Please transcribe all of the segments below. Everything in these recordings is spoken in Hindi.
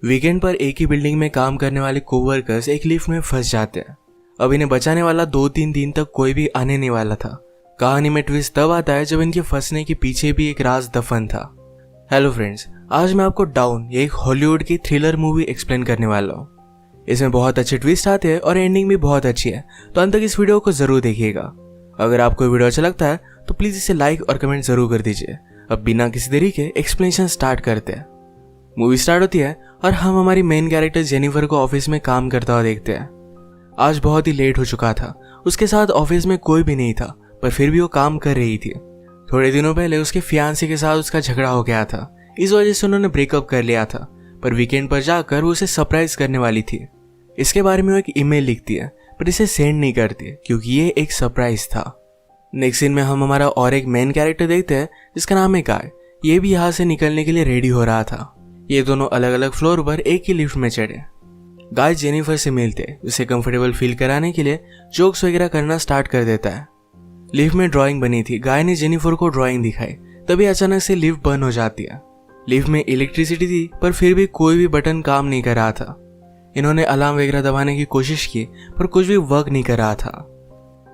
वीकेंड पर एक ही बिल्डिंग में काम करने वाले कोवर्कर्स एक लिफ्ट में फंस जाते हैं। अब इन्हें बचाने वाला 2-3 दिन तक कोई भी आने नहीं वाला था। कहानी में ट्विस्ट तब आता है जब इनके फंसने के पीछे भी एक राज दफन था। हेलो फ्रेंड्स, आज मैं आपको डाउन ये एक हॉलीवुड की थ्रिलर मूवी एक्सप्लेन करने वाला हूँ। इसमें बहुत अच्छे ट्विस्ट आते हैं और एंडिंग भी बहुत अच्छी है, तो अंत तक इस वीडियो को जरूर देखिएगा। अगर आपको वीडियो अच्छा लगता है तो प्लीज इसे लाइक और कमेंट जरूर कर दीजिए। अब बिना किसी देरी के एक्सप्लेनेशन स्टार्ट करते हैं। मूवी स्टार्ट होती है और हम हमारी मेन कैरेक्टर जेनिफर को ऑफिस में काम करता हुआ देखते हैं। आज बहुत ही लेट हो चुका था। उसके साथ ऑफिस में कोई भी नहीं था, पर फिर भी वो काम कर रही थी। थोड़े दिनों पहले उसके फियांसे के साथ उसका झगड़ा हो गया था, इस वजह से उन्होंने ब्रेकअप कर लिया था। पर वीकेंड पर जाकर वो उसे सरप्राइज करने वाली थी। इसके बारे में वो एक ईमेल लिखती है, पर इसे सेंड नहीं करती क्योंकि ये एक सरप्राइज था। नेक्स्ट सीन में हम हमारा और एक मेन कैरेक्टर देखते हैं जिसका नाम है गाय। ये भी यहाँ से निकलने के लिए रेडी हो रहा था। ये दोनों अलग अलग फ्लोर पर एक ही लिफ्ट में चढ़े। गाय जेनिफर से मिलते उसे कंफर्टेबल फील कराने के लिए जोक्स वगैरह करना स्टार्ट कर देता है। लिफ्ट में ड्राइंग बनी थी। गाय ने जेनिफर को ड्राइंग दिखाई, तभी अचानक से लिफ्ट बंद हो जाती है। लिफ्ट में इलेक्ट्रिसिटी थी, पर फिर भी कोई भी बटन काम नहीं कर रहा था। इन्होंने अलार्म वगैरह दबाने की कोशिश की, पर कुछ भी वर्क नहीं कर रहा था।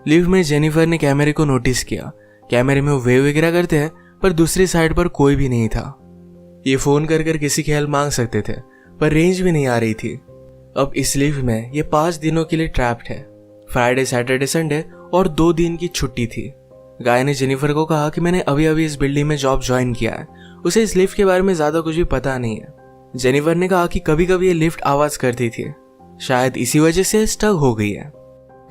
लिफ्ट में जेनिफर ने कैमरे को नोटिस किया। कैमरे में वो वेव वगैरह करते हैं, पर दूसरी साइड पर कोई भी नहीं था। ये फोन कर किसी की हेल्प मांग सकते थे, पर रेंज भी नहीं आ रही थी। अब इस लिफ्ट में ये 5 दिनों के लिए ट्रैप्ड है। फ्राइडे, सैटरडे, संडे और 2 दिन की छुट्टी थी। गाय ने जेनिफर को कहा कि मैंने अभी अभी इस बिल्डिंग में जॉब ज्वाइन किया है, उसे इस लिफ्ट के बारे में ज्यादा कुछ भी पता नहीं है। जेनिफर ने कहा कि कभी कभी ये लिफ्ट आवाज करती थी, शायद इसी वजह से स्टक हो गई है।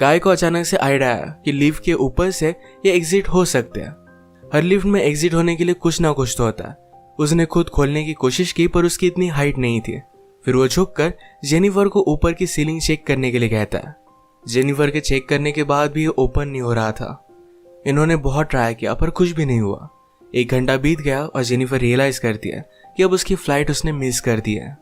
गाय को अचानक से आइडिया आया कि लिफ्ट के ऊपर से ये एग्जिट हो सकते हैं। हर लिफ्ट में एग्जिट होने के लिए कुछ ना कुछ तो होता है। उसने खुद खोलने की कोशिश की, पर उसकी इतनी हाइट नहीं थी। फिर वो झुककर जेनिफर को ऊपर की सीलिंग चेक करने के लिए कहता है। जेनिफर के चेक करने के बाद भी ये ओपन नहीं हो रहा था। इन्होंने बहुत ट्राई किया, पर कुछ भी नहीं हुआ। 1 घंटा बीत गया और जेनिफर रियलाइज करती है कि अब उसकी फ्लाइट उसने मिस कर दी है।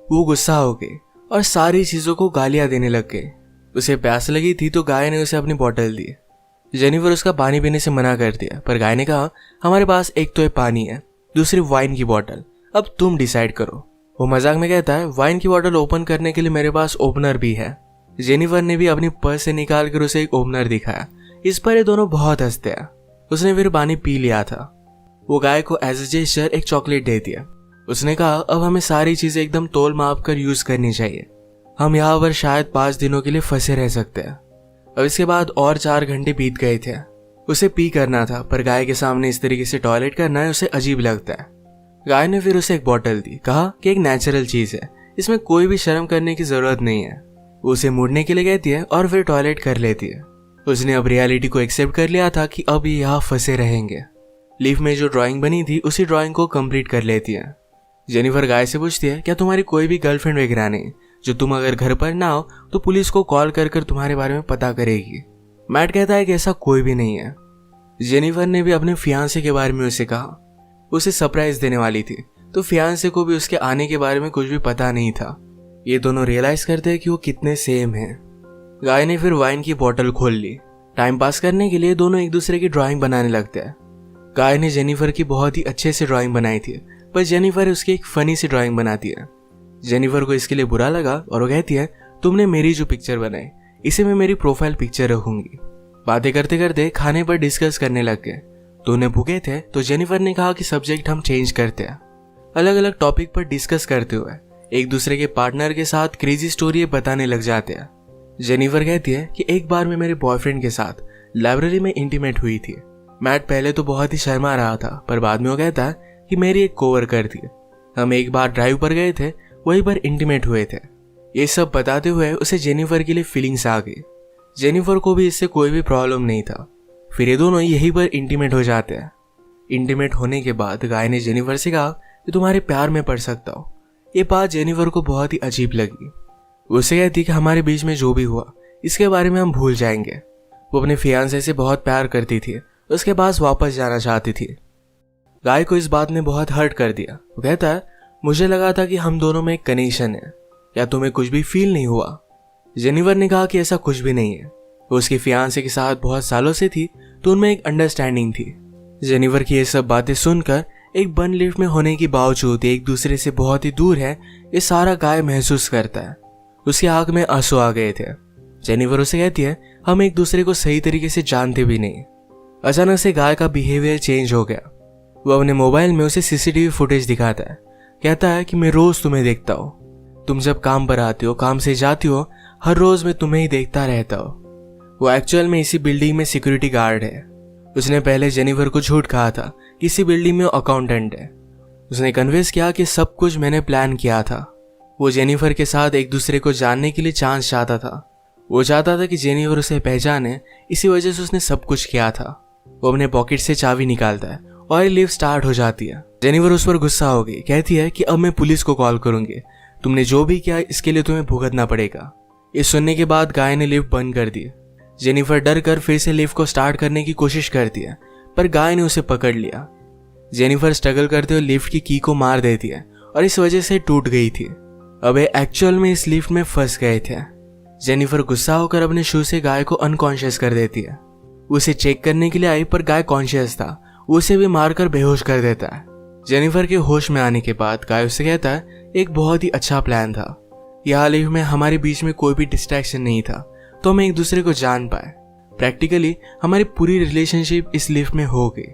वो गुस्सा हो गई और सारी चीजों को गालियां देने लग गई। उसे प्यास लगी थी तो गाय ने उसे अपनी बोतल दी। जेनिफर उसका पानी पीने से मना कर दिया, पर गाय ने कहा हमारे पास एक तो ये पानी है, दूसरी वाइन की बोतल, अब तुम डिसाइड करो। वो मजाक में कहता है वाइन की बोतल ओपन करने के लिए मेरे पास ओपनर भी है। जेनिफर ने भी अपनी पर्स से निकाल कर उसे एक ओपनर दिखाया। इस पर ये दोनों बहुत हंसते हैं। उसने फिर पानी पी लिया था। वो गाय को एज ए जेस्चर एक चॉकलेट दे दिया। उसने कहा अब हमें सारी चीजें एकदम तोल माप कर यूज करनी चाहिए। हम यहाँ पर शायद 5 दिनों के लिए फंसे रह सकते हैं। अब इसके बाद और 4 घंटे बीत गए थे। उसे पी करना था, पर गाय के सामने इस तरीके से टॉयलेट करना है उसे अजीब लगता है। गाय ने फिर उसे एक बोतल दी, कहा कि एक नेचुरल चीज है, इसमें कोई भी शर्म करने की जरूरत नहीं है। वो उसे मुड़ने के लिए कहती है और फिर टॉयलेट कर लेती है। उसने अब रियलिटी को एक्सेप्ट कर लिया था कि अब ये यहाँ फंसे रहेंगे। लिफ्ट में जो ड्राइंग बनी थी उसी ड्राइंग को कंप्लीट कर लेती है। जेनिफर गाय से पूछती है क्या तुम्हारी कोई भी गर्लफ्रेंड वगैरह नहीं, जो तुम अगर घर पर ना हो तो पुलिस को कॉल कर तुम्हारे बारे में पता करेगी। मैट कहता है कि ऐसा कोई भी नहीं है। जेनिफर ने भी अपने फियांसे के बारे में उसे कहा। उसे सरप्राइज देने वाली थी, तो फियांसे को भी उसके आने के बारे में कुछ भी पता नहीं था। ये दोनों रियलाइज करते हैं कि वो कितने सेम हैं। गाय ने फिर वाइन की बोतल खोल ली। टाइम पास करने के लिए दोनों एक दूसरे की ड्राइंग बनाने लगते हैं। गाय ने जेनिफर की बहुत ही अच्छे से ड्राइंग बनाई थी, पर जेनिफर उसकी एक फनी सी ड्राइंग बनाती है। जेनिफर को इसके लिए बुरा लगा और वो कहती है तुमने मेरी जो पिक्चर बनाई इसे मैं मेरी प्रोफाइल पिक्चर रखूंगी। बातें करते करते खाने पर डिस्कस करने लग गए। दोनों भूखे थे तो जेनिफर ने कहा कि सब्जेक्ट हम चेंज करते हैं। अलग अलग टॉपिक पर डिस्कस करते हुए एक दूसरे के पार्टनर के साथ क्रेजी स्टोरी बताने लग जाते हैं। जेनिफर कहती है कि एक बार मैं मेरे बॉयफ्रेंड के साथ लाइब्रेरी में इंटीमेट हुई थी। मैट पहले तो बहुत ही शर्मा रहा था, पर बाद में वो कहता है कि मेरी एक कोवर्कर थी। हम एक बार ड्राइव पर गए थे, वहीं पर इंटीमेट हुए थे। ये सब बताते हुए उसे जेनिफर के लिए फीलिंग्स आ गई। जेनिफर को भी इससे कोई भी प्रॉब्लम नहीं था। फिर ये दोनों यहीं पर इंटीमेट हो जाते हैं। इंटीमेट होने के बाद गाय ने जेनिफर से कहा कि तुम्हारे प्यार में पड़ सकता हो। ये बात जेनिफर को बहुत ही अजीब लगी। उससे कहती कि हमारे बीच में जो भी हुआ इसके बारे में हम भूल जाएंगे। वो अपने फियांसे से बहुत प्यार करती थी, उसके पास वापस जाना चाहती थी। गाय को इस बात ने बहुत हर्ट कर दिया। वो कहता है मुझे लगा था कि हम दोनों में एक कनेक्शन है, या तुम्हें कुछ भी फील नहीं हुआ। जेनिफर ने कहा कि ऐसा कुछ भी नहीं है। वो उसके फियांसे के साथ बहुत सालों से थी, तो उनमें एक अंडरस्टैंडिंग थी। जेनिफर की ये सब बातें सुनकर एक बंद लिफ्ट में होने के बावजूद एक दूसरे से बहुत ही दूर है, ये सारा गाय महसूस करता है। उसकी आंख में आंसू आ गए थे। जेनिफर उसे कहती है, हम एक दूसरे को सही तरीके से जानते भी नहीं। अचानक से गाय का बिहेवियर चेंज हो गया। वो अपने मोबाइल में उसे सीसीटीवी फुटेज दिखाता है। कहता है कि मैं रोज तुम्हें देखता हूँ, तुम जब काम पर आती हो, काम से जाती हो, हर रोज मैं तुम्हें ही देखता रहता हूँ। वो एक्चुअल में इसी बिल्डिंग में सिक्योरिटी गार्ड है। उसने पहले जेनिफर को झूठ कहा था कि इसी बिल्डिंग में अकाउंटेंट है। उसने कन्विंस किया कि सब कुछ मैंने प्लान किया था। वो जेनिफर के साथ एक दूसरे को जानने के लिए चांस चाहता था। वो चाहता था कि जेनिफर उसे पहचाने, इसी वजह से उसने सब कुछ किया था। वो अपने पॉकेट से चाबी निकालता है और लिफ्ट स्टार्ट हो जाती है। जेनिफर उस पर गुस्सा हो गई, कहती है कि अब मैं पुलिस को कॉल करूंगी, तुमने जो भी किया इसके लिए तुम्हें भुगतना पड़ेगा। ये सुनने के बाद गाय ने लिफ्ट बंद कर दी। जेनिफर डर कर फिर से लिफ्ट को स्टार्ट करने की कोशिश करती है, पर गाय ने उसे पकड़ लिया। जेनिफर स्ट्रगल करते हुए लिफ्ट की की को मार देती है और इस वजह से टूट गई थी। अब एक्चुअल में इस लिफ्ट में फंस गए थे। जेनिफर गुस्सा होकर अपने शू से गाय को अनकॉन्शियस कर देती है। उसे चेक करने के लिए आई, पर गाय कॉन्शियस था। उसे भी मारकर बेहोश कर देता है। जेनिफर के होश में आने के बाद गाय उससे कहता है, एक बहुत ही अच्छा प्लान था। यहाँ लिफ्ट में हमारे बीच में कोई भी डिस्ट्रैक्शन नहीं था, तो हम एक दूसरे को जान पाए। प्रैक्टिकली हमारी पूरी रिलेशनशिप इस लिफ्ट में हो गई।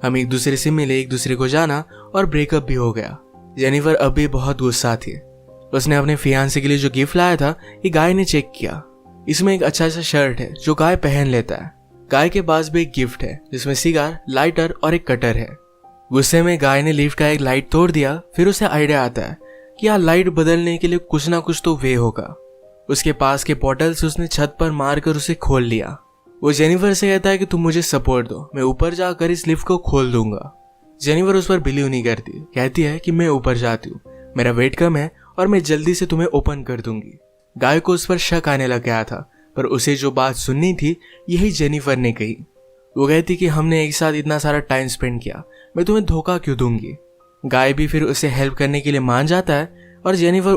हम एक दूसरे से मिले, एक दूसरे को जाना और ब्रेकअप भी हो गया। जेनिफर अब भी बहुत गुस्सा थी। उसने अपने फियांसे के लिए जो गिफ्ट लाया था, ये गाय ने चेक किया। इसमें एक अच्छा सा शर्ट है जो गाय पहन लेता है। गाय के पास भी एक गिफ्ट है जिसमें सिगार, लाइटर और एक कटर है। गुस्से में गाय ने लिफ्ट का एक लाइट तोड़ दिया। फिर उसे आइडिया आता है कि यहाँ लाइट बदलने के लिए कुछ ना कुछ तो वे होगा। उसके पास के पोर्टल से उसने छत पर मारकर उसे खोल लिया। वो जेनिफर से कहता है कि तुम मुझे सपोर्ट दो, मैं ऊपर जाकर इस लिफ्ट को खोल दूंगा। जेनिफर उस पर बिलीव नहीं करती, कहती है कि मैं ऊपर जाती हूँ, मेरा वेट कम है और मैं जल्दी से तुम्हें ओपन कर दूंगी। गाय को उस पर शक आने लग गया था, पर उसे जो बात सुननी थी यही जेनिफर ने कही। वो कहती कि हमने एक साथ इतना सारा टाइम स्पेंड किया, मैं तुम्हें धोखा क्यों दूंगी। गाय भी फिर उसे हेल्प करने के लिए मान जाता है और जेनिफर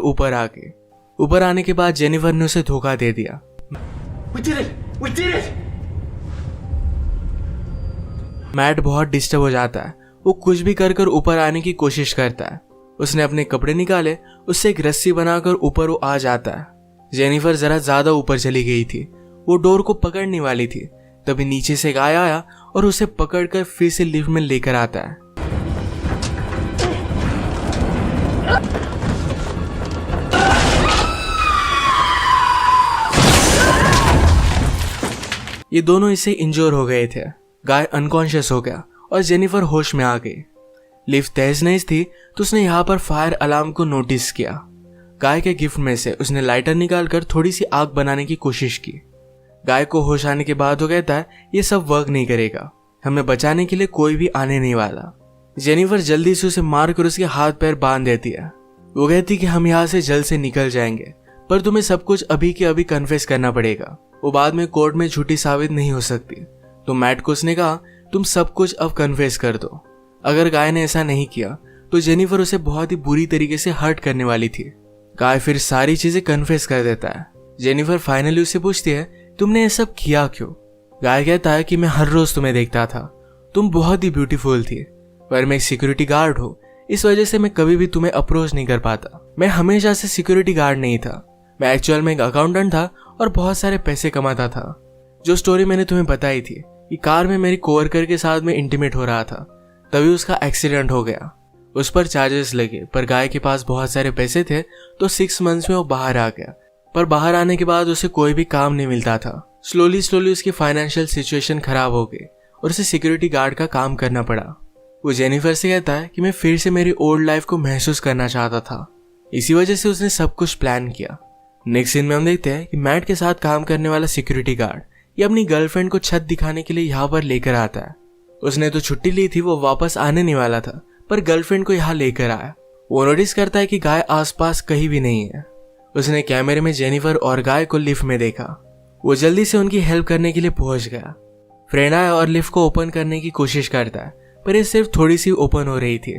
ऊपर आने के बाद जेनिफर ने उसे धोखा दे दिया। We did it! मैट बहुत डिस्टर्ब हो जाता है। वो कुछ भी कर ऊपर आने की कोशिश करता है। उसने अपने कपड़े निकाले, उससे एक रस्सी बनाकर ऊपर वो आ जाता है। जेनिफर जरा ज्यादा ऊपर चली गई थी। वो डोर को पकड़ने वाली थी, तभी नीचे से गाय आया और उसे पकड़कर फिर से लिफ्ट में लेकर आता है। ये दोनों इससे इंजोर हो गए थे। गाय अनकॉन्शियस हो गया और जेनिफर होश में आ गई। लिफ्ट तेज नहीं थी तो उसने यहाँ पर फायर अलार्म को नोटिस किया। गाय के गिफ्ट में से उसने लाइटर निकालकर थोड़ी सी आग बनाने की कोशिश की। गाय को होश आने के बाद वो कहता है, ये सब वर्क नहीं करेगा, हमें बचाने के लिए कोई भी आने नहीं वाला। जेनिफर जल्दी से उसे मारकर उसके हाथ पैर बांध देती है। वो कहती कि हम यहाँ से जल्द से निकल जाएंगे, पर तुम्हें सब कुछ अभी के अभी कन्फेस करना पड़ेगा, वो बाद में कोर्ट में झूठी साबित नहीं हो सकती। तो मैट को उसने कहा, तुम सब कुछ अब कन्फेस कर दो। अगर गाय ने ऐसा नहीं किया तो जेनिफर उसे बहुत ही बुरी तरीके से हर्ट करने वाली थी। गाय फिर सारी चीजें कन्फेस कर देता है। जेनिफर फाइनली उससे पूछती है, तुमने ये सब किया क्यों। गाय कहता है कि मैं हर रोज तुम्हें देखता था, तुम बहुत ही ब्यूटीफुल थी, पर मैं एक सिक्योरिटी गार्ड हूँ, इस वजह से मैं कभी भी तुम्हें अप्रोच नहीं कर पाता। मैं हमेशा से सिक्योरिटी गार्ड नहीं था, मैं एक्चुअल में एक अकाउंटेंट था और बहुत सारे पैसे कमाता था। जो स्टोरी मैंने तुम्हें बताई थी कि कार में मेरी कोवर्कर के साथ में इंटीमेट हो रहा था, तभी उसका एक्सीडेंट हो गया। उस पर चार्जेस लगे, पर गाय के पास बहुत सारे पैसे थे तो 6 मंथ्स में वो बाहर आ गया। पर बाहर आने के बाद उसे कोई भी काम नहीं मिलता था। स्लोली उसकी फाइनेंशियल सिचुएशन खराब हो गई और उसे सिक्योरिटी गार्ड का काम करना पड़ा। वो जेनिफर से कहता है कि मैं फिर से मेरी ओल्ड लाइफ को महसूस करना चाहता था, इसी वजह से उसने सब कुछ प्लान किया। नेक्स्ट सीन में हम देखते हैं कि मैट के साथ काम करने वाला सिक्योरिटी गार्ड ये अपनी गर्लफ्रेंड को छत दिखाने के लिए यहाँ पर लेकर आता है। उसने तो छुट्टी ली थी, वो वापस आने नहीं वाला था, पर गर्लफ्रेंड को यहाँ लेकर आया। वो नोटिस करता है कि गाय आसपास कहीं भी नहीं है। उसने कैमरे में जेनिफर और गाय को लिफ्ट में देखा। वो जल्दी से उनकी हेल्प करने के लिए पहुंच गया। फ्रेंड आया और लिफ्ट को ओपन करने की कोशिश करता है, पर ये सिर्फ थोड़ी सी ओपन हो रही थी।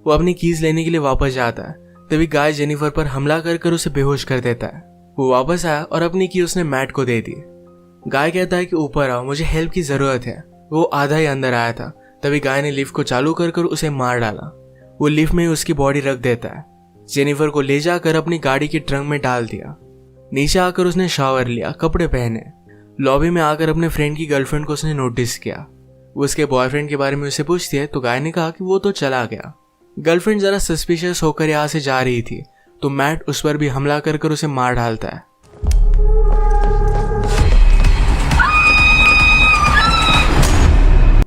वो अपनी कीज लेने के लिए वापस जाता है, तभी गाय जेनिफर पर हमला कर उसे बेहोश कर देता है। वो वापस आया और अपनी की उसने मैट को दे दी। गाय कहता है कि ऊपर आओ, मुझे हेल्प की जरूरत है। वो आधा ही अंदर आया था तभी गाय ने लिफ्ट को चालू कर उसे मार डाला। वो लिफ्ट में उसकी बॉडी रख देता है। जेनिफर को ले जाकर अपनी गाड़ी के ट्रंक में डाल दिया। नीचे आकर उसने शावर लिया, कपड़े पहने। लॉबी में आकर अपने फ्रेंड की गर्लफ्रेंड को उसने नोटिस किया। वो उसके बॉयफ्रेंड के बारे में उसे पूछती है तो गाय ने कहा कि वो तो चला गया। गर्लफ्रेंड जरा सस्पिशियस होकर यहाँ से जा रही थी तो मैट उस पर भी हमला कर उसे मार डालता है।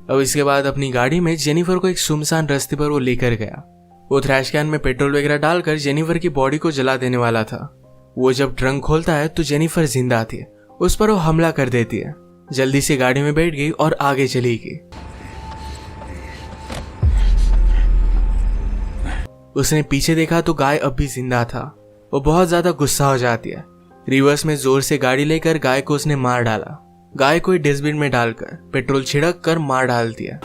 अब इसके बाद अपनी गाड़ी में जेनिफर को एक सुनसान रास्ते पर वो लेकर गया। वो थ्रैश कैन में पेट्रोल वगैरह डालकर जेनिफर की बॉडी को जला देने वाला था। वो जब ट्रंक खोलता है तो जेनिफर जिंदा थी। उस पर वो हमला कर देती है। जल्दी से गाड़ी में बैठ गई और आगे चली गई। उसने पीछे देखा तो गाय अब भी जिंदा था। वो बहुत ज्यादा गुस्सा हो जाती है। रिवर्स में जोर से गाड़ी लेकर गाय को उसने मार डाला। गाय को डस्टबिन में डालकर पेट्रोल छिड़क कर मार डालती है।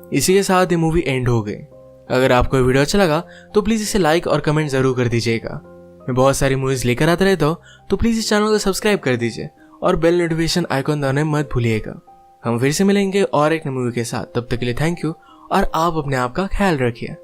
इसी के साथ ये मूवी एंड हो गई। अगर आपको वीडियो अच्छा लगा तो प्लीज इसे लाइक और कमेंट जरूर कर दीजिएगा। मैं बहुत सारी मूवीज लेकर आता रहता हूँ तो प्लीज इस चैनल को सब्सक्राइब कर दीजिए और बेल नोटिफिकेशन आइकॉन दबाना मत भूलिएगा। हम फिर से मिलेंगे और एक नई मूवी के साथ। तब तक के लिए थैंक यू और आप अपने आप का ख्याल रखिए।